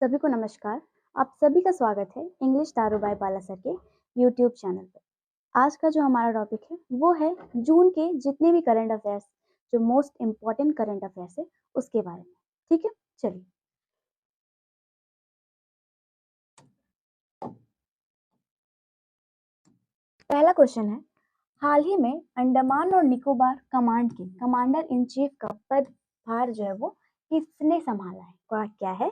सभी को नमस्कार। आप सभी का स्वागत है इंग्लिश तारू बाय बाला सर के यूट्यूब चैनल पर। आज का जो हमारा टॉपिक है वो है जून के जितने भी करंट अफेयर्स, जो मोस्ट इम्पॉर्टेंट करंट अफेयर्स है उसके बारे में। ठीक है, चलिए। पहला क्वेश्चन है, हाल ही में अंडमान और निकोबार कमांड के कमांडर इन चीफ का पदभार जो है वो किसने संभाला है? क्या है?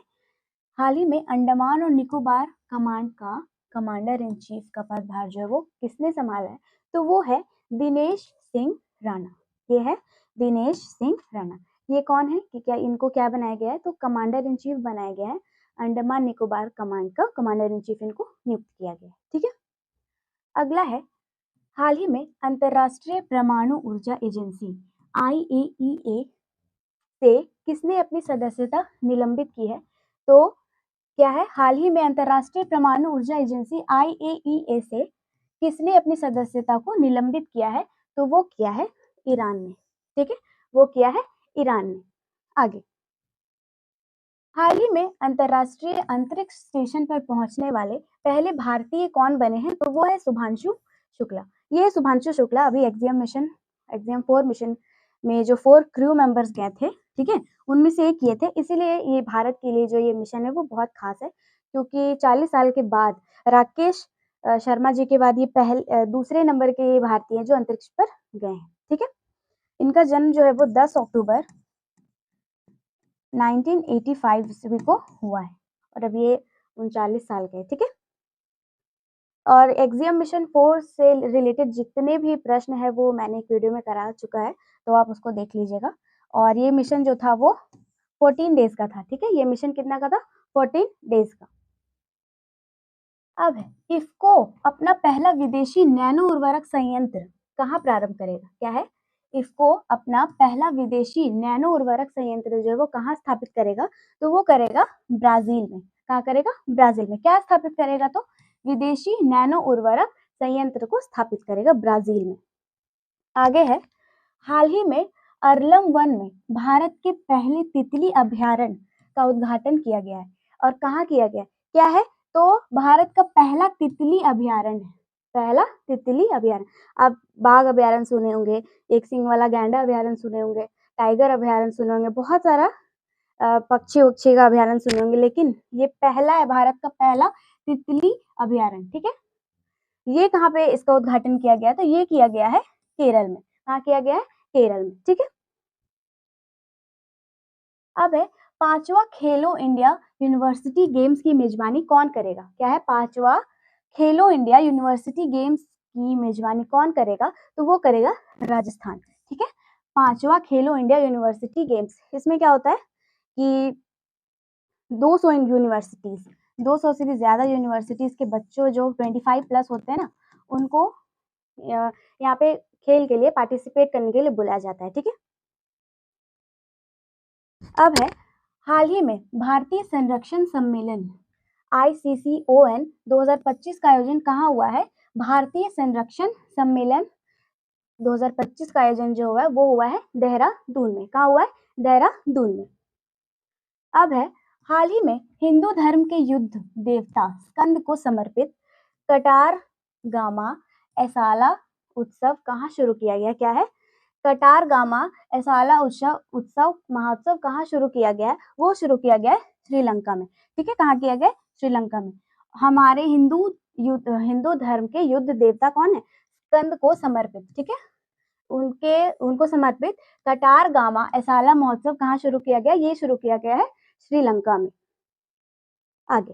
हाल ही में अंडमान और निकोबार कमांड का कमांडर इन चीफ का पदभार जो है वो किसने संभाला है? तो वो है दिनेश सिंह राणा। ये है दिनेश सिंह राणा। ये कौन है कि क्या इनको क्या बनाया गया है? तो कमांडर इन चीफ बनाया गया है। अंडमान निकोबार कमांड का कमांडर इन चीफ इनको नियुक्त किया गया है। ठीक है, अगला है, हाल ही में अंतरराष्ट्रीय परमाणु ऊर्जा एजेंसी IAEA से किसने अपनी सदस्यता निलंबित की है? तो क्या है? हाल ही में अंतरराष्ट्रीय परमाणु ऊर्जा एजेंसी IAEA से किसने अपनी सदस्यता को निलंबित किया है? तो वो किया है ईरान ने। ठीक है, वो किया है ईरान ने। आगे, हाल ही में अंतरराष्ट्रीय अंतरिक्ष स्टेशन पर पहुंचने वाले पहले भारतीय कौन बने हैं? तो वो है शुभांशु शुक्ला। ये शुभांशु शुक्ला अभी एग्जाम 4 मिशन में जो 4 क्रू मेंबर्स गए थे, ठीक है, उनमें से एक ये थे। इसीलिए ये भारत के लिए जो ये मिशन है वो बहुत खास है, क्योंकि 40 साल के बाद राकेश शर्मा जी के बाद ये दूसरे नंबर के भारतीय जो अंतरिक्ष पर गए हैं। ठीक है, इनका जन्म जो है वो 10 अक्टूबर 1985 ईस्वी को हुआ है और अब ये 39 साल के। ठीक है, और एग्जाम मिशन 4 से रिलेटेड जितने भी प्रश्न है वो मैंने एक वीडियो में करा चुका है, तो आप उसको देख लीजिएगा। और ये मिशन जो था वो 14 डेज का था। ठीक है, ये मिशन कितना का था? 14 डेज का। अब है, इफ्को अपना पहला विदेशी नैनो उर्वरक संयंत्र कहाँ प्रारंभ करेगा? क्या है? इफ्को अपना पहला विदेशी नैनो उर्वरक संयंत्र जो है वो कहाँ स्थापित करेगा? तो वो करेगा ब्राजील में। कहाँ करेगा? ब्राजील में। क्या स्थापित करेगा? तो विदेशी नैनो उर्वरक संयंत्र को स्थापित करेगा ब्राजील में। आगे है, हाल ही में अरलम वन में भारत के पहले तितली अभयारण्य का उद्घाटन किया गया है। और कहाँ किया गया? क्या है? तो भारत का पहला तितली अभयारण्य है। पहला तितली अभयारण्य। आप बाघ अभयारण्य सुने होंगे, एक सिंग वाला गैंडा अभयारण्य सुने होंगे, टाइगर अभयारण्य सुने होंगे, बहुत सारा पक्षी उक्षी का अभयारण्य सुने होंगे, लेकिन ये पहला है, भारत का पहला तितली अभयारण्य। ठीक है, ये कहाँ पे इसका उद्घाटन किया गया? तो ये किया गया है केरल में। कहाँ किया गया है? केरल में। ठीक है, अब है, 5वां खेलो इंडिया यूनिवर्सिटी गेम्स की मेजबानी कौन करेगा? क्या है? 5वां खेलो इंडिया यूनिवर्सिटी गेम्स की मेजबानी कौन करेगा? तो वो करेगा राजस्थान। ठीक है, 5वां खेलो इंडिया यूनिवर्सिटी गेम्स, इसमें क्या होता है कि 200 यूनिवर्सिटीज, 200 से भी ज्यादा यूनिवर्सिटीज के बच्चों जो 25 प्लस होते हैं ना, उनको यहाँ पे खेल के लिए पार्टिसिपेट करने के लिए बुलाया जाता है। ठीक है, अब है, हाल ही में भारतीय संरक्षण सम्मेलन ICCON 2025 का आयोजन कहाँ हुआ है? भारतीय संरक्षण सम्मेलन 2025 का आयोजन जो हुआ है वो हुआ है देहरादून में। कहाँ हुआ है? देहरादून में। अब है, हाल ही में हिंदू धर्म के युद्ध देवता स्कंद को समर्पित कटार गामा एसाला उत्सव कहाँ शुरू किया गया? क्या है? कटार गामा एसाला उत्सव महोत्सव कहाँ शुरू किया गया है? वो शुरू किया गया है श्रीलंका में। ठीक है, कहाँ किया गया? श्रीलंका में। हमारे हिंदू धर्म के युद्ध देवता कौन है? स्कंद को समर्पित। ठीक है, उनको समर्पित कटार गामा एसाला महोत्सव कहाँ शुरू किया गया? ये शुरू किया गया है श्रीलंका में। आगे,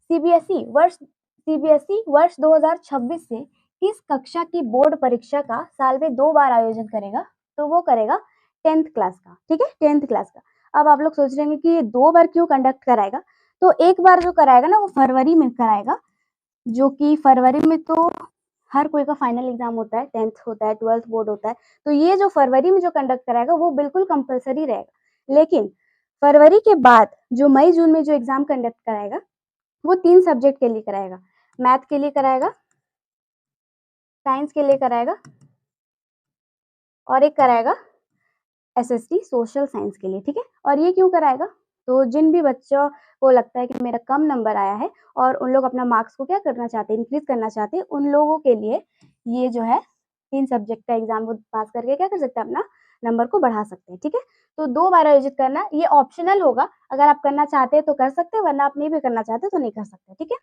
सीबीएसई वर्ष 2026 से किस कक्षा की बोर्ड परीक्षा का साल में 2 बार आयोजन करेगा? तो वो करेगा 10th क्लास का। ठीक है, 10th क्लास का। अब आप लोग सोच रहे हैं कि ये 2 बार क्यों कंडक्ट कराएगा? तो एक बार जो कराएगा ना वो फरवरी में कराएगा, जो कि फरवरी में तो हर कोई का फाइनल एग्जाम होता है, 10th होता है, 12th बोर्ड होता है, तो ये जो फरवरी में जो कंडक्ट कराएगा वो बिल्कुल कंपलसरी रहेगा। लेकिन फरवरी के बाद जो मई जून में जो एग्जाम कंडक्ट कराएगा वो 3 सब्जेक्ट के लिए कराएगा। मैथ के लिए कराएगा, साइंस के लिए कराएगा और एक कराएगा SST सोशल साइंस के लिए। ठीक है, और ये क्यों कराएगा? तो जिन भी बच्चों को लगता है कि मेरा कम नंबर आया है और उन लोग अपना मार्क्स को क्या करना चाहते हैं, इंक्रीज करना चाहते हैं, उन लोगों के लिए ये जो है 3 सब्जेक्ट का एग्जाम वो पास करके क्या कर सकते हैं, अपना नंबर को बढ़ा सकते हैं। ठीक है, तो 2 बार आयोजित करना ये ऑप्शनल होगा, अगर आप करना चाहते हैं तो कर सकते हैं, वरना आप नहीं भी करना चाहते तो नहीं कर सकते। ठीक है,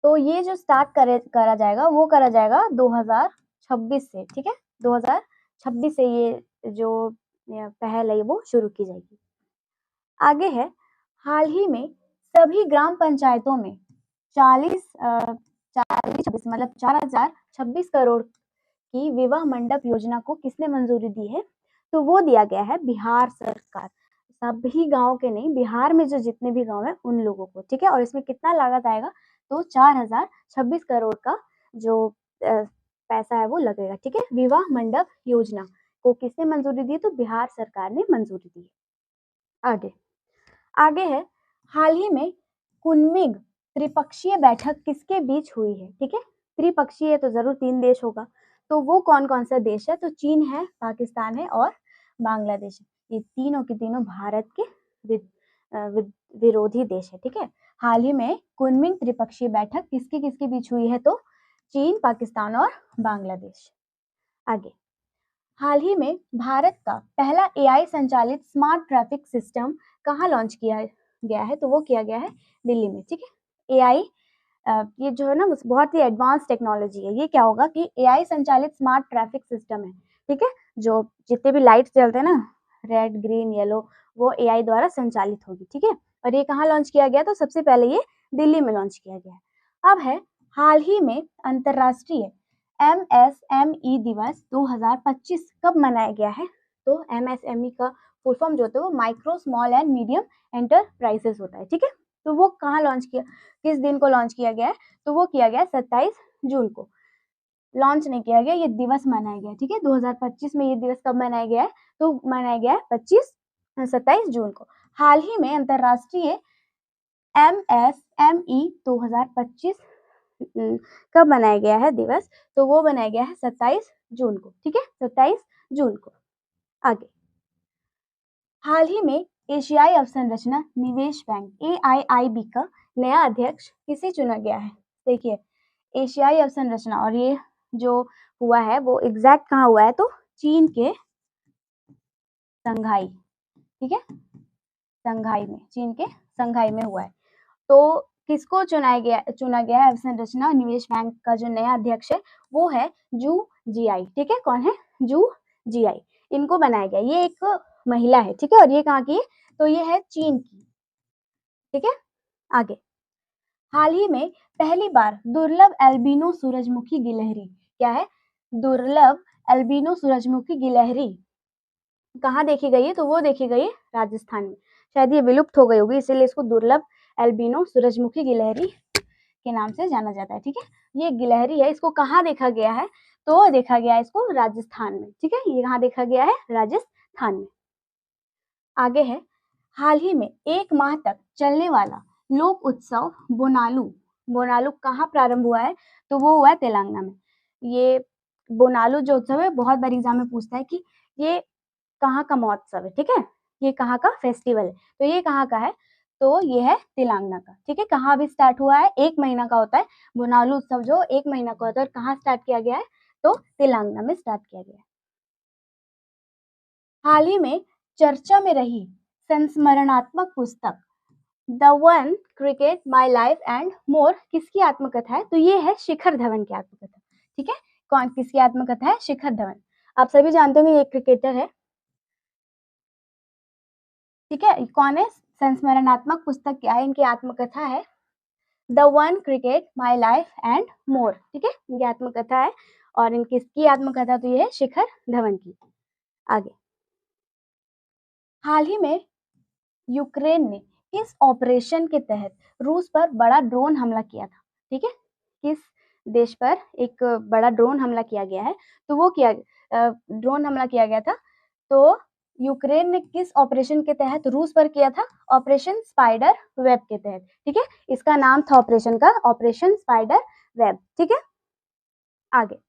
तो ये जो स्टार्ट करा जाएगा वो करा जाएगा 2026 से। ठीक है, 2026 से ये जो पहल है वो शुरू की जाएगी। आगे है, हाल ही में सभी ग्राम पंचायतों में 40 मतलब 4026 करोड़ की विवाह मंडप योजना को किसने मंजूरी दी है? तो वो दिया गया है बिहार सरकार। सभी गांव के नहीं, बिहार में जो जितने भी गांव है उन लोगों को। ठीक है, और इसमें कितना लागत आएगा? तो 4026 करोड़ का जो पैसा है वो लगेगा। ठीक है, विवाह मंडप योजना को किसने मंजूरी दी? तो बिहार सरकार ने मंजूरी दी। आगे है, हाल ही में कुनमिंग त्रिपक्षीय बैठक किसके बीच हुई है? ठीक है, त्रिपक्षीय है तो जरूर 3 देश होगा, तो वो कौन कौन सा देश है? तो चीन है, पाकिस्तान है और बांग्लादेश है। ये तीनों के तीनों भारत के विरोधी देश है। ठीक है, हाल ही में कुनमिंग त्रिपक्षीय बैठक किसके किसके बीच हुई है? तो चीन, पाकिस्तान और बांग्लादेश। आगे, हाल ही में भारत का पहला एआई संचालित स्मार्ट ट्रैफिक सिस्टम कहाँ लॉन्च किया गया है? तो वो किया गया है दिल्ली में। ठीक है, एआई ये जो है ना बहुत ही एडवांस टेक्नोलॉजी है। ये क्या होगा कि एआई संचालित स्मार्ट ट्रैफिक सिस्टम है। ठीक है, जो जितने भी लाइट्स जलते हैं ना, रेड, ग्रीन, येलो, वो एआई द्वारा संचालित होगी। ठीक है, और ये कहाँ लॉन्च किया गया? तो सबसे पहले ये दिल्ली में लॉन्च किया गया है। अब है, हाल ही में अंतरराष्ट्रीय एमएसएमई दिवस 2025 कब मनाया गया है? तो एमएसएमई का फुल फॉर्म जो होता है वो micro, small and medium enterprises होता है। ठीक है, तो वो कहाँ लॉन्च किया, किस दिन को लॉन्च किया गया है? तो वो किया गया 27 जून को। लॉन्च नहीं किया गया, ये दिवस मनाया गया। ठीक है, 2025 में ये दिवस कब मनाया गया है? तो मनाया गया है 27 जून को। हाल ही में अंतरराष्ट्रीय एमएसएमई 2025 कब मनाया गया है दिवस? तो वो बनाया गया है 27 जून को। ठीक है, 27 जून को। आगे, हाल ही में एशियाई अवसंरचना निवेश बैंक AIIB का नया अध्यक्ष किसे चुना गया है? देखिए, एशियाई अवसंरचना और ये जो हुआ है वो एग्जैक्ट कहाँ हुआ है? तो चीन के संघाई। ठीक है, संघाई में, चीन के संघाई में हुआ है। तो किसको चुना गया है अवसंरचना निवेश बैंक का जो नया अध्यक्ष है वो है जू जियाई। ठीक है, कौन है? जू जियाई, इनको बनाया गया। ये एक महिला है। ठीक है, और ये कहाँ की है? तो ये है चीन की। ठीक है, आगे, हाल ही में पहली बार दुर्लभ एल्बिनो सूरजमुखी गिलहरी, क्या है? दुर्लभ एल्बिनो सूरजमुखी गिलहरी कहाँ देखी गई है? तो वो देखी गई है राजस्थान में। शायद ये विलुप्त हो गई होगी, इसीलिए इसको दुर्लभ एल्बिनो सूरजमुखी गिलहरी के नाम से जाना जाता है। ठीक है, ये गिलहरी है, इसको कहाँ देखा गया है? तो देखा गया है इसको राजस्थान में। ठीक है, ये कहाँ देखा गया है? राजस्थान में। आगे है, हाल ही में 1 माह तक चलने वाला लोक उत्सव बोनालू, बोनालू कहाँ प्रारंभ हुआ है? तो वो हुआ है तेलंगाना में। ये बोनालू जो उत्सव है, बहुत बार एग्जाम में पूछता है कि ये कहाँ का महोत्सव है। ठीक है, ये कहाँ का फेस्टिवल है? तो ये कहाँ का है? तो ये है तेलंगाना का। ठीक है, कहाँ अभी स्टार्ट हुआ है? 1 महीना का होता है बोनालू उत्सव, जो 1 महीना का होता है। और कहाँ स्टार्ट किया गया है? तो तेलंगाना में स्टार्ट किया गया है। हाल ही में चर्चा में रही संस्मरणात्मक पुस्तक the one cricket my life and more किसकी आत्मकथा है? तो ये है शिखर धवन की आत्मकथा। ठीक है, कौन किसकी आत्मकथा है? शिखर धवन। आप सभी जानते होंगे ये क्रिकेटर है। ठीक है, कौन है? संस्मरणात्मक पुस्तक क्या है? इनकी आत्मकथा है the one cricket my life and more. ठीक है, इनकी आत्मकथा है। और इन किसकी आत्मकथा? तो ये है शिखर धवन की। आगे, हाल ही में यूक्रेन ने किस ऑपरेशन के तहत रूस पर बड़ा ड्रोन हमला किया था? ठीक है, किस देश पर एक बड़ा ड्रोन हमला किया गया है? तो वो ड्रोन हमला किया गया था। तो यूक्रेन ने किस ऑपरेशन के तहत रूस पर किया था? ऑपरेशन स्पाइडर वेब के तहत। ठीक है, इसका नाम था ऑपरेशन का ऑपरेशन स्पाइडर वेब। ठीक है, आगे,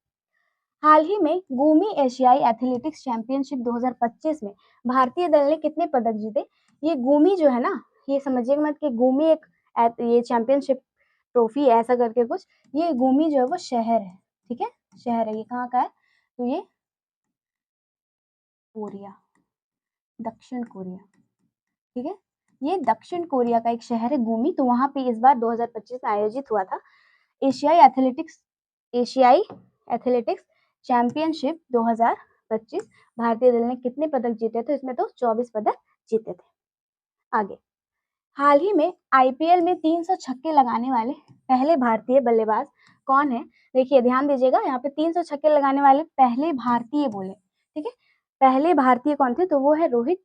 हाल ही में गुमी एशियाई एथलेटिक्स चैंपियनशिप 2025 में भारतीय दल ने कितने पदक जीते? ये गुमी जो है ना, ये समझिएगा मत कि गुमी एक ये चैंपियनशिप ट्रॉफी है ऐसा करके कुछ, ये गुमी जो है वो शहर है, ठीक है, शहर है। ये कहाँ का है? तो ये कोरिया, दक्षिण कोरिया, ठीक है, ये दक्षिण कोरिया का एक शहर है गुमी। तो वहां पे इस बार 2025 में आयोजित हुआ था एशियाई एथलेटिक्स चैंपियनशिप 2025। भारतीय दल ने कितने पदक जीते थे? इसमें तो 24 पदक जीते थे। आगे, हाल ही में आईपीएल में 300 छक्के लगाने वाले पहले भारतीय बल्लेबाज कौन है? देखिए ध्यान दीजिएगा, यहाँ पे 300 छक्के लगाने वाले पहले भारतीय बोले, ठीक है, पहले भारतीय कौन थे? तो वो है रोहित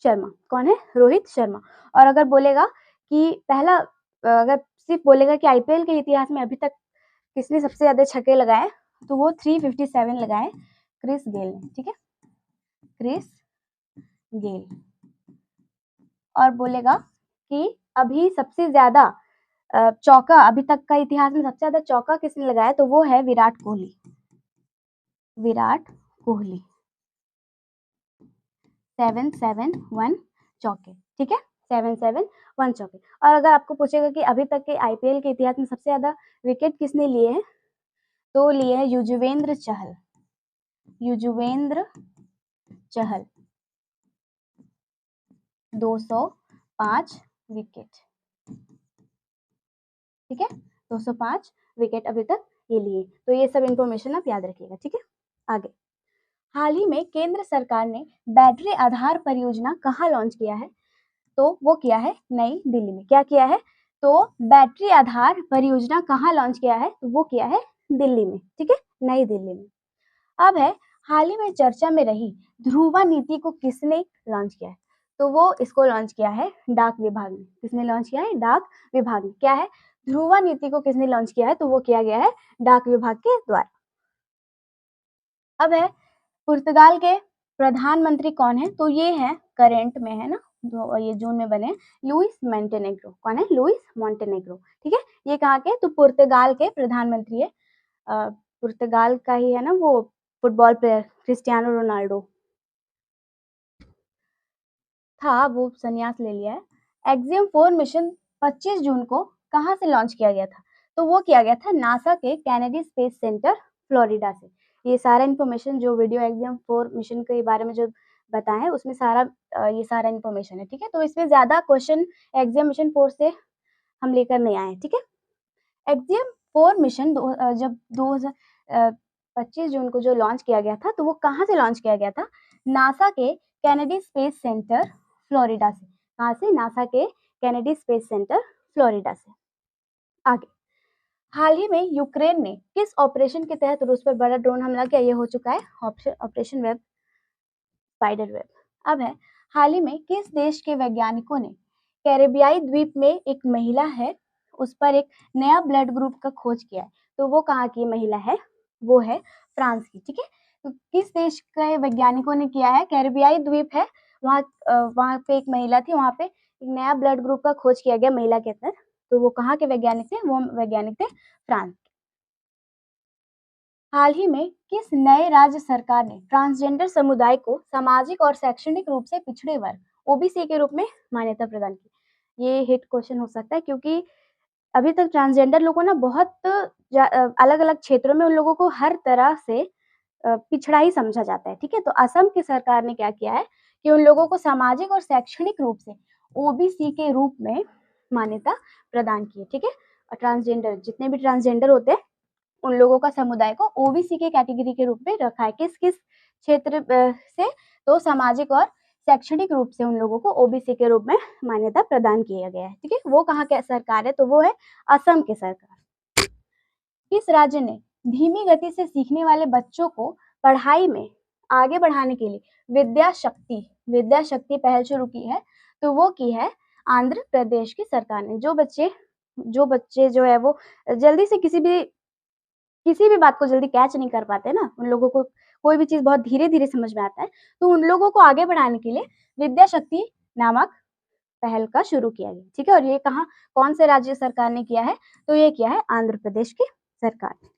शर्मा। कौन है? रोहित शर्मा। और अगर बोलेगा कि पहला, अगर सिर्फ बोलेगा कि आईपीएल के इतिहास में अभी तक किसने सबसे ज्यादा छक्के लगाए, तो वो 357 लगाए क्रिस गेल ने, ठीक है, क्रिस गेल। और बोलेगा कि अभी सबसे ज्यादा चौका, अभी तक का इतिहास में सबसे ज्यादा चौका किसने लगाया, तो वो है विराट कोहली। विराट कोहली 771 चौके, ठीक है, 771 चौके। और अगर आपको पूछेगा कि अभी तक के आईपीएल के इतिहास में सबसे ज्यादा विकेट किसने लिए हैं, तो लिए हैं युजवेंद्र चहल। युजवेंद्र चहल 205 विकेट, ठीक है, 205 विकेट अभी तक ये लिए। तो ये सब इंफॉर्मेशन आप याद रखिएगा, ठीक है। आगे, हाल ही में केंद्र सरकार ने बैटरी आधार परियोजना कहाँ लॉन्च किया है? तो वो किया है नई दिल्ली में। क्या किया है? तो बैटरी आधार परियोजना कहाँ लॉन्च किया है? तो वो किया है दिल्ली में, ठीक है, नई दिल्ली में। अब है, हाल ही में चर्चा में रही ध्रुवा नीति को किसने लॉन्च किया है? तो वो इसको लॉन्च किया है डाक विभाग ने। किसने लॉन्च किया है? डाक विभाग ने। क्या है? ध्रुवा नीति को किसने लॉन्च किया है? तो वो किया गया है डाक विभाग के द्वारा। अब है, पुर्तगाल के प्रधानमंत्री कौन है? तो ये है करंट में है ना, जो ये जून में बने, लुइस मोंटेनेग्रो। कौन है? लुइस मोंटेनेग्रो, ठीक है। ये कहाँ के? तो पुर्तगाल के प्रधानमंत्री है। पुर्तगाल का ही है ना वो फुटबॉल प्लेयर क्रिस्टियानो रोनाल्डो था, वो संन्यास ले लिया है। एक्सियम 4 मिशन 25 जून को कहाँ से लॉन्च किया गया था? तो वो किया गया था नासा के कैनेडी स्पेस सेंटर फ्लोरिडा से। ये सारा इन्फॉर्मेशन जो वीडियो एक्सियम 4 मिशन के बारे में जो बताया है उसमें सारा ये सारा इन्फॉर्मेशन है, ठीक है। तो इसमें ज्यादा क्वेश्चन एक्सियम मिशन 4 से हम लेकर नहीं आए, ठीक है। एक्सियम 4 मिशन जब 2025 जून को जो लॉन्च किया गया था, तो वो कहाँ से लॉन्च किया गया था? नासा के कैनेडी स्पेस सेंटर फ्लोरिडा से। कहाँ से? नासा के कैनेडी स्पेस सेंटर फ्लोरिडा से। आगे, हाल ही में यूक्रेन ने किस ऑपरेशन के तहत रूस पर बड़ा ड्रोन हमला किया? ये हो चुका है ऑपरेशन वेब स्पाइडर वेब। अब है, हाल ही में किस देश के वैज्ञानिकों ने कैरेबियाई द्वीप में एक महिला है उस पर एक नया ब्लड ग्रुप का खोज किया है? तो वो कहाँ की महिला है? वो है फ्रांस की, ठीक है। तो किस देश के वैज्ञानिकों ने किया है? कैरेबियाई द्वीप है, वहाँ पे एक महिला थी, वहाँ पे एक नया ब्लड ग्रुप का खोज किया गया महिला के अंदर। तो वो कहाँ के वैज्ञानिक थे? वो वैज्ञानिक थे फ्रांस। हाल ही में किस नए राज्य सरकार ने ट्रांसजेंडर समुदाय को सामाजिक और शैक्षणिक रूप से पिछड़े वर्ग ओबीसी के रूप में मान्यता प्रदान की? ये हिट क्वेश्चन हो सकता है क्योंकि अभी तक ट्रांसजेंडर लोगों ना बहुत अलग अलग क्षेत्रों में उन लोगों को हर तरह से पिछड़ा ही समझा जाता है, ठीक है। तो असम की सरकार ने क्या किया है कि उन लोगों को सामाजिक और शैक्षणिक रूप से ओबीसी के रूप में मान्यता प्रदान की है, ठीक है। और ट्रांसजेंडर, जितने भी ट्रांसजेंडर होते हैं उन लोगों का समुदाय को ओबीसी के कैटेगरी के रूप में रखा है। किस किस क्षेत्र से? तो सामाजिक और शैक्षणिक रूप से उन लोगों को ओबीसी के रूप में मान्यता प्रदान किया गया है, ठीक है। वो कहाँ के सरकार है? तो वो है असम की सरकार। किस राज्य ने धीमी गति से सीखने वाले बच्चों को पढ़ाई में आगे बढ़ाने के लिए विद्या शक्ति पहल शुरू की है? तो वो की है आंध्र प्रदेश की सरकार ने। जो बच्चे जो है वो जल्दी से किसी भी बात को जल्दी कैच नहीं कर पाते ना, उन लोगों को कोई भी चीज बहुत धीरे धीरे समझ में आता है, तो उन लोगों को आगे बढ़ाने के लिए विद्या शक्ति नामक पहल का शुरू किया गया, ठीक है। और ये कहाँ, कौन से राज्य सरकार ने किया है? तो ये किया है आंध्र प्रदेश की सरकार ने।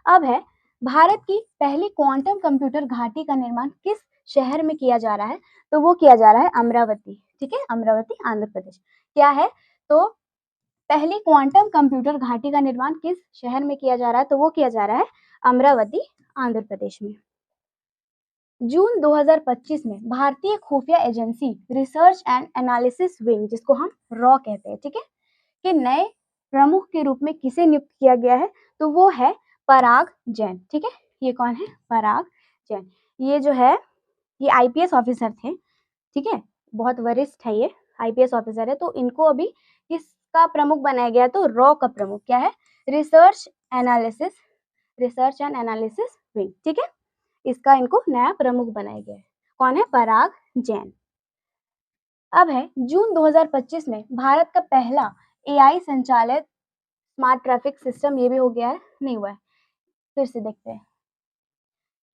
अब है, भारत की पहली क्वांटम कंप्यूटर घाटी का निर्माण किस शहर में किया जा रहा है, तो वो किया जा रहा है अमरावती, ठीक है, अमरावती आंध्र प्रदेश। क्या है, तो पहली क्वांटम कंप्यूटर घाटी का निर्माण किस शहर में किया जा रहा है, तो वो किया जा रहा है अमरावती आंध्र प्रदेश में। जून 2025 में भारतीय खुफिया agency research and analysis wing, जिसको हम रॉ कहते हैं, ठीक है, के नए प्रमुख के रूप में किसे नियुक्त किया गया है, तो वो है पराग जैन, ठीक है। ये कौन है, पराग जैन। ये जो है ये आईपीएस ऑफिसर थे, ठीक है, बहुत वरिष्ठ है, ये आईपीएस ऑफिसर है। तो इनको अभी किसका प्रमुख बनाया गया, तो रॉ का प्रमुख क्या है, रिसर्च एंड एनालिसिस विंग, ठीक है, इसका इनको नया प्रमुख बनाया गया है। कौन है, पराग जैन। अब है जून 2025 में भारत का पहला एआई संचालित स्मार्ट ट्रैफिक सिस्टम, ये भी हो गया है, नहीं हुआ है, फिर से देखते हैं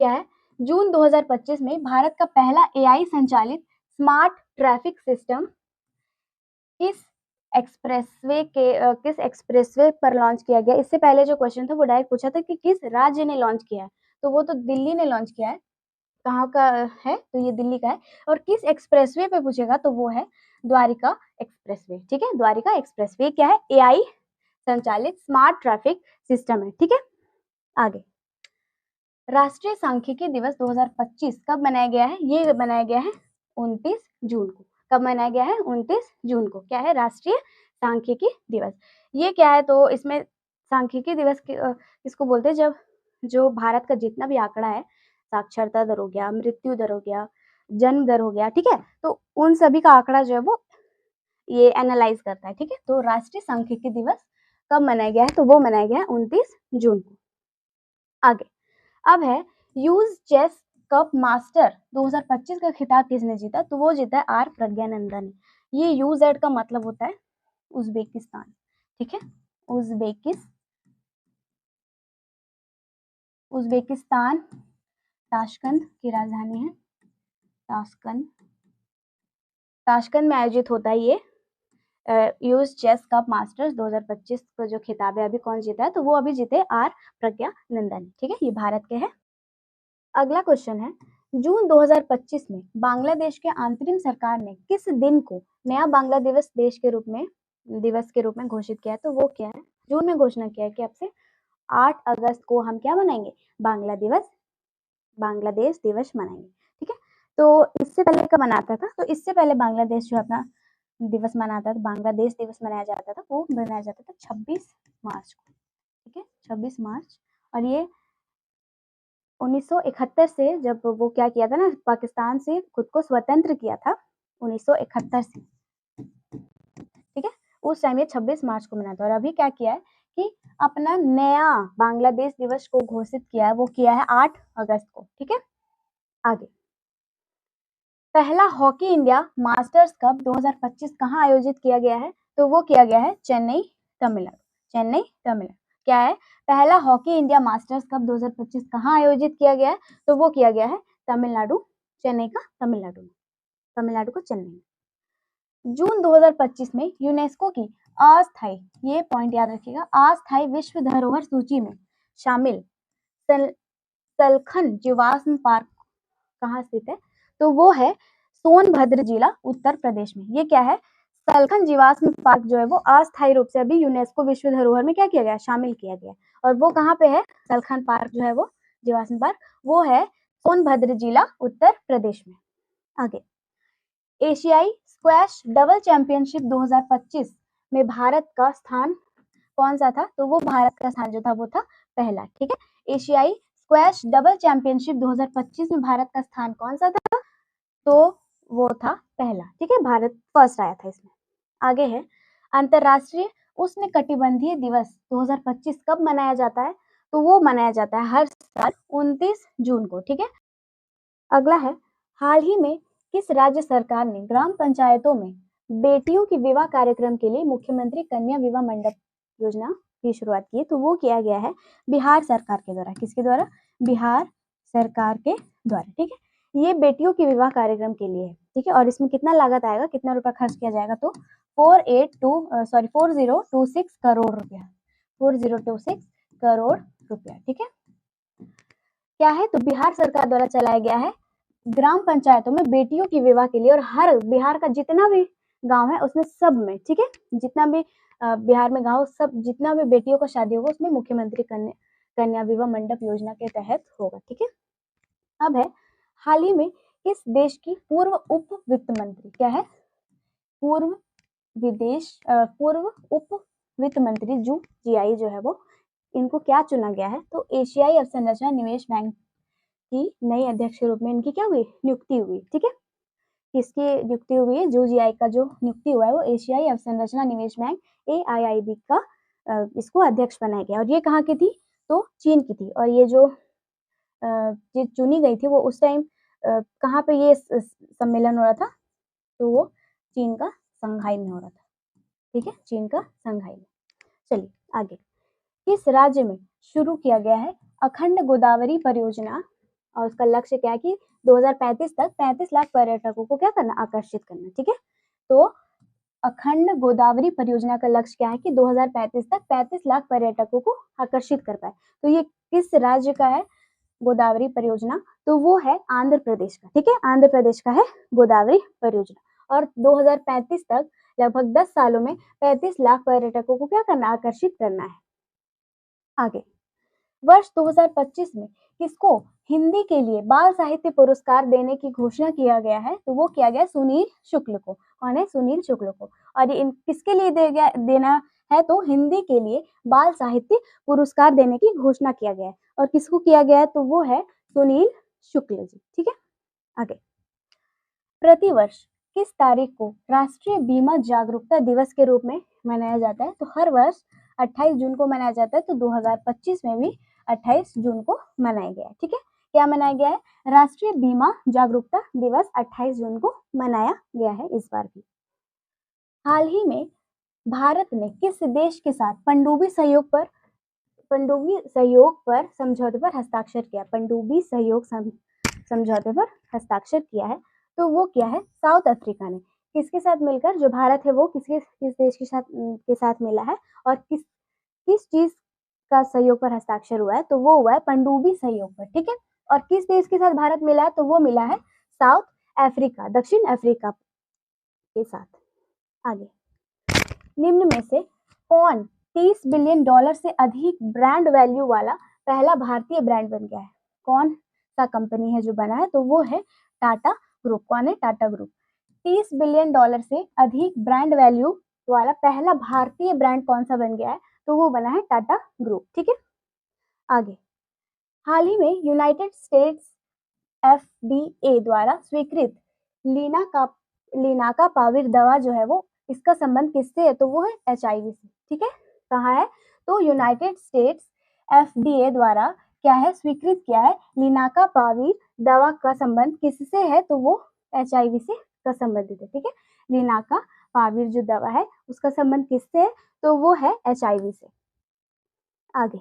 क्या है। जून 2025 में भारत का पहला एआई संचालित स्मार्ट ट्रैफिक सिस्टम किस एक्सप्रेसवे पर लॉन्च किया गया। इससे पहले जो क्वेश्चन था वो डायरेक्ट पूछा था कि किस राज्य ने लॉन्च किया है, तो वो तो दिल्ली ने लॉन्च किया है। कहाँ का है, तो ये दिल्ली का है। और किस एक्सप्रेसवे पे पूछेगा, तो वो है द्वारिका एक्सप्रेसवे, ठीक है, द्वारिका एक्सप्रेसवे क्या है, एआई संचालित स्मार्ट ट्रैफिक सिस्टम है, ठीक है। आगे, राष्ट्रीय सांख्यिकी दिवस 2025 कब मनाया गया है, ये मनाया गया है 29 जून को। कब मनाया गया है, 29 जून को। क्या है, राष्ट्रीय सांख्यिकी दिवस। ये क्या है, तो इसमें सांख्यिकी दिवस किसको बोलते हैं, जब जो भारत का जितना भी आंकड़ा है, साक्षरता दर हो गया, मृत्यु दर हो गया, जन्म दर हो गया, ठीक है, तो उन सभी का आंकड़ा जो है वो ये एनालाइज करता है, ठीक है। तो राष्ट्रीय सांख्यिकी दिवस कब मनाया गया है, तो वो मनाया गया है 29 जून को। आगे, अब है यूज चेस कप मास्टर 2025 का खिताब किसने जीता, तो वो जीता है आर प्रज्ञानंदन। ये यूजेड का मतलब होता है उज्बेकिस्तान, ठीक है, उज्बेकिस्तान ताशकंद की राजधानी है, ताशकंद में आयोजित होता है ये यूज चेस कप मास्टर्स 2025 को जो खिताब है, अभी कौन जीता है, तो वो अभी जीते आर प्रज्ञानंदन, ठीक है, ये भारत के हैं। अगला क्वेश्चन है, जून 2025 में बांग्लादेश के अंतरिम सरकार ने किस दिन को नया बांग्ला दिवस के रूप में घोषित किया है, तो वो क्या है, जून में घोषणा किया है कि अब से 8 अगस्त को हम क्या मनाएंगे, बांग्लादेश दिवस मनाएंगे, ठीक है। तो इससे पहले कब मनाता था, तो इससे पहले बांग्लादेश जो अपना दिवस मनाता था, बांग्लादेश दिवस मनाया जाता था, वो मनाया जाता था 26 मार्च को, ठीक है, 26 मार्च। और ये 1971 से, जब वो क्या किया था ना, पाकिस्तान से खुद को स्वतंत्र किया था 1971 से, ठीक है, उस टाइम ये 26 मार्च को मनाता है। और अभी क्या किया है कि अपना नया बांग्लादेश दिवस को घोषित किया है, वो किया है 8 अगस्त को, ठीक है। आगे, पहला हॉकी इंडिया मास्टर्स कप 2025 कहाँ आयोजित किया गया है, तो वो किया गया है चेन्नई, तमिलनाडु। क्या है, पहला हॉकी इंडिया मास्टर्स कप 2025 कहाँ आयोजित किया गया है, तो वो किया गया है तमिलनाडु, तमिलनाडु को चेन्नई। जून 2025 में यूनेस्को की अस्थायी, ये पॉइंट याद रखिएगा, अस्थायी विश्व धरोहर सूची में शामिल सलखन जीवाश्म पार्क कहाँ स्थित है, तो वो है सोनभद्र जिला, उत्तर प्रदेश में। ये क्या है, सलखन जीवाश्म पार्क जो है वो अस्थायी रूप से अभी यूनेस्को विश्व धरोहर में क्या किया गया, शामिल किया गया। और वो कहाँ पे है, सलखन पार्क जो है वो जीवाश्म पार्क, वो है सोनभद्र जिला, उत्तर प्रदेश में। आगे, एशियाई स्क्वैश डबल चैंपियनशिप 2025 में भारत का स्थान कौन सा था, तो वो भारत का स्थान जो था वो था पहला, ठीक है। एशियाई स्क्वैश डबल चैंपियनशिप 2025 में भारत का स्थान कौन सा था, तो वो था पहला, ठीक है, भारत फर्स्ट आया था इसमें। आगे है, अंतरराष्ट्रीय उष्णकटिबंधीय दिवस 2025 कब मनाया जाता है, तो वो मनाया जाता है हर साल 29 जून को, ठीक है। अगला है, हाल ही में किस राज्य सरकार ने ग्राम पंचायतों में बेटियों की विवाह कार्यक्रम के लिए मुख्यमंत्री कन्या विवाह मंडप योजना की शुरुआत की, तो वो किया गया है बिहार सरकार के द्वारा। किसके द्वारा, बिहार सरकार के द्वारा, ठीक है। ये बेटियों की विवाह कार्यक्रम के लिए है, ठीक है। और इसमें कितना लागत आएगा, कितना रुपया खर्च किया जाएगा, तो 4026 करोड़ रुपया, 4026 करोड़ रुपया, ठीक है। क्या है, तो बिहार सरकार द्वारा चलाया गया है ग्राम पंचायतों में बेटियों की विवाह के लिए और हर बिहार का जितना भी गांव है उसमें सब में, ठीक है, जितना भी बिहार में गांव सब जितना भी बेटियों का शादी होगा उसमें मुख्यमंत्री कन्या विवाह मंडप योजना के तहत होगा, ठीक है। अब है हाल ही में किस देश की पूर्व उप वित्त मंत्री, क्या है, पूर्व पूर्व उप वित्त मंत्री जू जीआई जो है वो, इनको क्या चुना गया है, तो एशियाई अवसंरचना निवेश बैंक की नई अध्यक्ष के रूप में इनकी क्या हुई, नियुक्ति हुई, ठीक है। किसकी नियुक्ति हुई है, जू जीआई का जो नियुक्ति हुआ है वो एशियाई अवसंरचना निवेश बैंक AIIB का इसको अध्यक्ष बनाया गया, और ये कहाँ की थी, तो चीन की थी, और ये जो चुनी गई थी वो उस टाइम कहाँ पे ये सम्मेलन हो रहा था, तो वो चीन का संघाई में हो रहा था, ठीक है, चीन का संघाई में। चलिए आगे, किस राज्य में शुरू किया गया है अखंड गोदावरी परियोजना, और उसका लक्ष्य क्या है कि 2035 तक 35 लाख पर्यटकों को क्या करना, आकर्षित करना, ठीक है। तो अखंड गोदावरी परियोजना का लक्ष्य क्या है कि 2035 तक 35 लाख पर्यटकों को आकर्षित कर पाए, तो ये किस राज्य का है गोदावरी परियोजना, तो वो है आंध्र प्रदेश का, ठीक है, आंध्र प्रदेश का है गोदावरी परियोजना, और 2035 तक लगभग 10 सालों में 35 लाख पर्यटकों को क्या करना, आकर्षित करना है। आगे, वर्ष 2025 में किसको हिंदी के लिए बाल साहित्य पुरस्कार देने की घोषणा किया गया है, तो वो किया गया सुनील शुक्ल को, कौन है, सुनील शुक्ल को, और इन किसके लिए देना है, तो हिंदी के लिए बाल साहित्य पुरस्कार देने की घोषणा किया गया है, और किसको किया गया है, तो वो है सुनील शुक्ल जी, ठीक है। आगे, प्रतिवर्ष किस तारीख को राष्ट्रीय बीमा जागरूकता दिवस के रूप में मनाया जाता है, तो हर वर्ष 28 जून को मनाया जाता है, तो 2025 में भी 28 जून को मनाया गया है, ठीक है। क्या मनाया गया है, राष्ट्रीय बीमा जागरूकता दिवस 28 जून को मनाया गया है इस बार भी। हाल ही में भारत ने किस देश के साथ पनडुब्बी सहयोग पर समझौते पर हस्ताक्षर किया, पनडुब्बी सहयोग समझौते पर हस्ताक्षर किया है, तो वो क्या है, साउथ अफ्रीका ने, किसके साथ मिलकर, जो भारत है वो किस देश के साथ मिला है, और किस चीज का सहयोग पर हस्ताक्षर हुआ है, तो वो हुआ है पनडुब्बी सहयोग पर, ठीक है। और किस देश के साथ भारत मिला है, तो वो मिला है साउथ अफ्रीका, दक्षिण अफ्रीका के साथ। आगे, निम्न में से कौन $30 बिलियन से अधिक ब्रांड वैल्यू वाला पहला भारतीय ब्रांड बन गया है, कौन सा कंपनी है जो बना है, तो वो है टाटा ग्रुप, कौन है, टाटा ग्रुप। $30 बिलियन से अधिक ब्रांड वैल्यू वाला पहला भारतीय ब्रांड कौन सा बन गया है, तो वो बना है टाटा ग्रुप, ठीक है। आगे, हाल ही में यूनाइटेड स्टेट्स FDA द्वारा स्वीकृत लीनाका पाविर दवा जो है वो, इसका संबंध किससे है, तो वो है HIV से, ठीक है। कहाँ है, तो यूनाइटेड स्टेट्स FDA द्वारा क्या है, स्वीकृत किया है लीनाका पाविर दवा का संबंध किससे है, तो वो HIV से का संबंधित है, ठीक है। लीनाका पाविर जो दवा है उसका संबंध किससे है, तो वो है HIV से। आगे,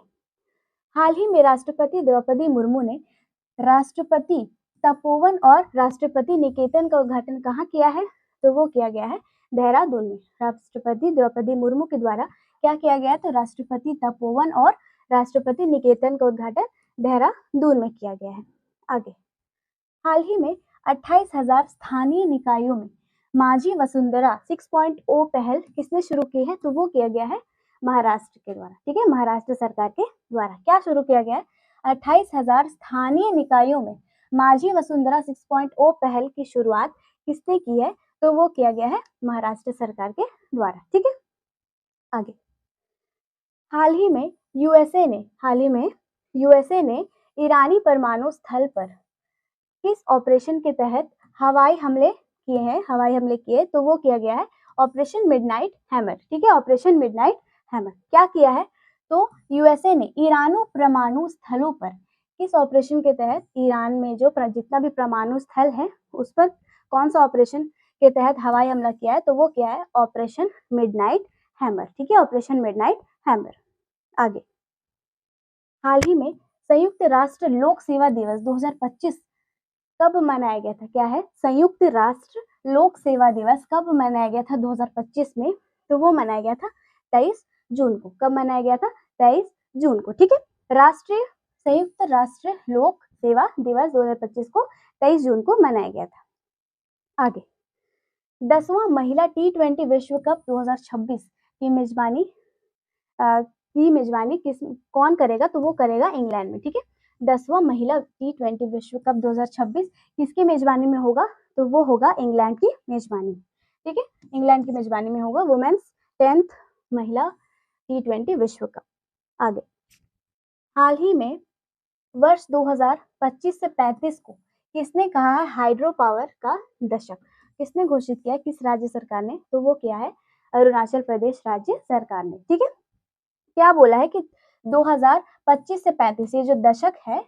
हाल ही में राष्ट्रपति द्रौपदी मुर्मू ने राष्ट्रपति तपोवन और राष्ट्रपति निकेतन का उद्घाटन कहाँ किया है, तो वो किया गया है देहरादून में। राष्ट्रपति द्रौपदी मुर्मू के द्वारा क्या किया गया है, तो राष्ट्रपति तपोवन और राष्ट्रपति निकेतन का उद्घाटन देहरादून में किया गया है। आगे, हाल ही में 28,000 स्थानीय निकायों में माझी वसुंधरा 6.0 पहल किसने शुरू की है, तो वो किया गया है महाराष्ट्र के द्वारा, ठीक है, महाराष्ट्र सरकार के द्वारा क्या शुरू किया गया है, 28,000 स्थानीय निकायों में माझी वसुंधरा 6.0 पहल की शुरुआत किसने की है, तो वो किया गया है महाराष्ट्र सरकार के द्वारा, ठीक है। आगे, हाल ही में यूएसए ने ईरानी परमाणु स्थल पर किस ऑपरेशन के तहत हवाई हमले किए, तो वो किया गया है ऑपरेशन मिडनाइट हैमर, ठीक है, ऑपरेशन मिडनाइट हैमर क्या किया है, तो यूएसए ने ईरानी परमाणु स्थलों पर किस ऑपरेशन के तहत, ईरान में जो जितना भी परमाणु स्थल है उस पर कौन सा ऑपरेशन के तहत हवाई हमला किया है, तो वो क्या है ऑपरेशन मिडनाइट हैमर, ठीक है, ऑपरेशन मिडनाइट हैमर। आगे, हाल ही में संयुक्त राष्ट्र लोक सेवा दिवस 2025 कब मनाया गया था, क्या है, संयुक्त राष्ट्र लोक सेवा दिवस कब मनाया गया था 2025 में, तो वो मनाया गया था 23 जून को, कब मनाया गया था, 23 जून को, ठीक है। संयुक्त राष्ट्र लोक सेवा दिवस 2025 को 23 जून को मनाया गया था। आगे 10वां महिला T20 विश्व कप 2026 की मेजबानी कौन करेगा? तो वो करेगा इंग्लैंड में। ठीक है, 10वां महिला T20 विश्व कप 2026 किसकी मेजबानी में होगा? तो वो होगा इंग्लैंड की मेजबानी। ठीक है, इंग्लैंड की मेजबानी में होगा वुमेन्स 10th महिला T20 विश्व कप। आगे हाल ही में वर्ष 2025 से 35 को किसने कहा है हाइड्रो पावर का दशक? किसने घोषित किया? किस राज्य सरकार ने? तो वो क्या है? अरुणाचल प्रदेश राज्य सरकार ने। ठीक है, क्या बोला है कि 2025 से 35 ये जो दशक है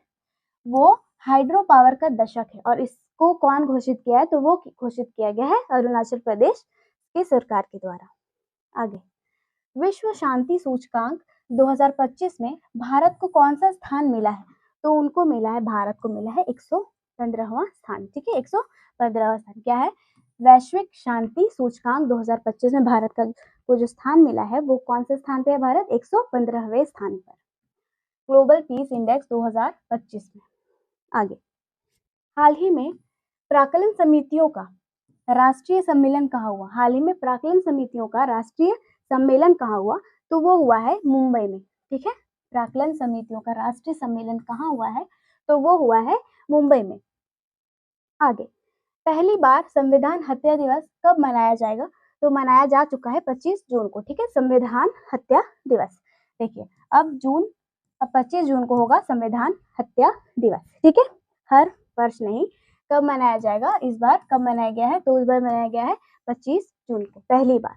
वो हाइड्रो पावर का दशक है, और इसको कौन घोषित किया है? तो वो घोषित किया गया है अरुणाचल प्रदेश की सरकार के द्वारा। आगे विश्व शांति सूचकांक 2025 में भारत को कौन सा स्थान मिला है? तो उनको मिला है, भारत को मिला है 115वां स्थान। ठीक है, 115वां स्थान क्या है? वैश्विक शांति सूचकांक 2025 में भारत का को जो स्थान मिला है वो कौन से स्थान पे है? भारत 115वें स्थान पर ग्लोबल पीस इंडेक्स 2025 में। आगे हाल ही में प्राक्कलन समितियों का राष्ट्रीय सम्मेलन कहाँ हुआ? हाल ही में प्राक्कलन समितियों का राष्ट्रीय सम्मेलन कहाँ हुआ? तो वो हुआ है मुंबई में। ठीक है, प्राक्कलन समितियों का राष्ट्रीय सम्मेलन कहाँ हुआ है? तो वो हुआ है मुंबई में। आगे पहली बार संविधान हत्या दिवस कब मनाया जाएगा? तो मनाया जा चुका है 25 जून को। ठीक है, संविधान हत्या दिवस। देखिए अब 25 जून को होगा संविधान हत्या दिवस। ठीक है, हर वर्ष नहीं, कब मनाया जाएगा? इस बार कब मनाया गया है? तो इस बार मनाया गया है 25 जून को पहली बार।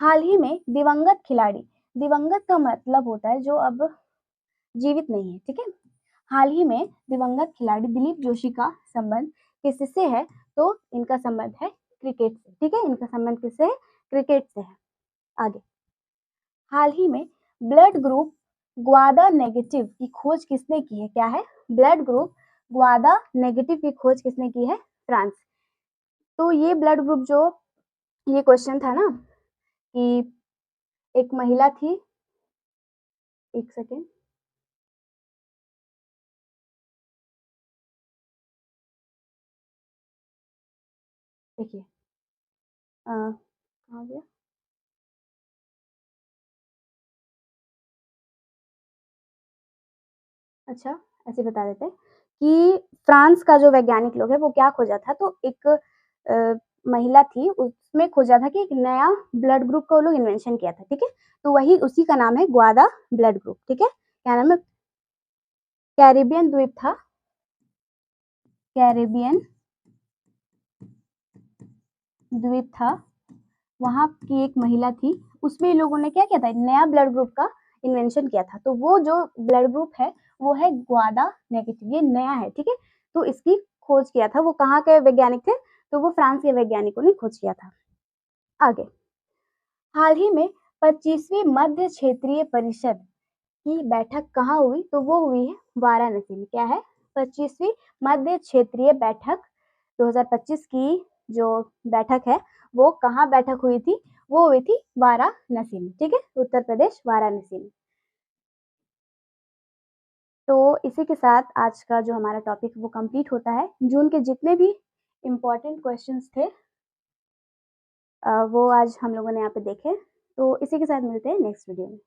हाल ही में दिवंगत खिलाड़ी, दिवंगत का मतलब होता है जो अब जीवित नहीं है। ठीक है, हाल ही में दिवंगत खिलाड़ी दिलीप जोशी का संबंध किससे है? तो इनका संबंध है क्रिकेट से। ठीक है, इनका संबंध किससे है? क्रिकेट से है। आगे हाल ही में ब्लड ग्रुप ग्वादा नेगेटिव की खोज किसने की है? क्या है? ब्लड ग्रुप ग्वादा नेगेटिव की खोज किसने की है? फ्रांस। तो ये ब्लड ग्रुप जो ये क्वेश्चन था ना कि एक महिला थी, एक सेकेंड, देखिए कहाँ गया? अच्छा, ऐसे बता देते हैं कि फ्रांस का जो वैज्ञानिक लोग है वो क्या खोजा था? तो एक महिला थी, उसमें खोजा था कि एक नया ब्लड ग्रुप का वो लोग इन्वेंशन किया था। ठीक है, तो वही उसी का नाम है ग्वादा ब्लड ग्रुप। ठीक है, क्या नाम है? कैरिबियन द्वीप था, कैरिबियन द्वीप था, वहां की एक महिला थी, उसमें लोगों ने क्या किया था? नया ब्लड ग्रुप का इन्वेंशन किया था। तो वो जो ब्लड ग्रुप है वो है ग्वादा नेगेटिव, ये नया है। ठीक है, तो इसकी खोज किया था, वो कहाँ के वैज्ञानिक थे? तो वो फ्रांस के वैज्ञानिकों ने खोज किया था। आगे हाल ही में 25वीं मध्य क्षेत्रीय परिषद की बैठक कहाँ हुई? तो वो हुई है वाराणसी में। क्या है? 25वीं मध्य क्षेत्रीय बैठक 2025 की जो बैठक है वो कहाँ बैठक हुई थी? वो हुई थी वाराणसी में। ठीक है, उत्तर प्रदेश वाराणसी में। तो इसी के साथ आज का जो हमारा टॉपिक वो कंप्लीट होता है। जून के जितने भी इम्पोर्टेंट क्वेश्चंस थे वो आज हम लोगों ने यहाँ पे देखे। तो इसी के साथ मिलते हैं नेक्स्ट वीडियो में।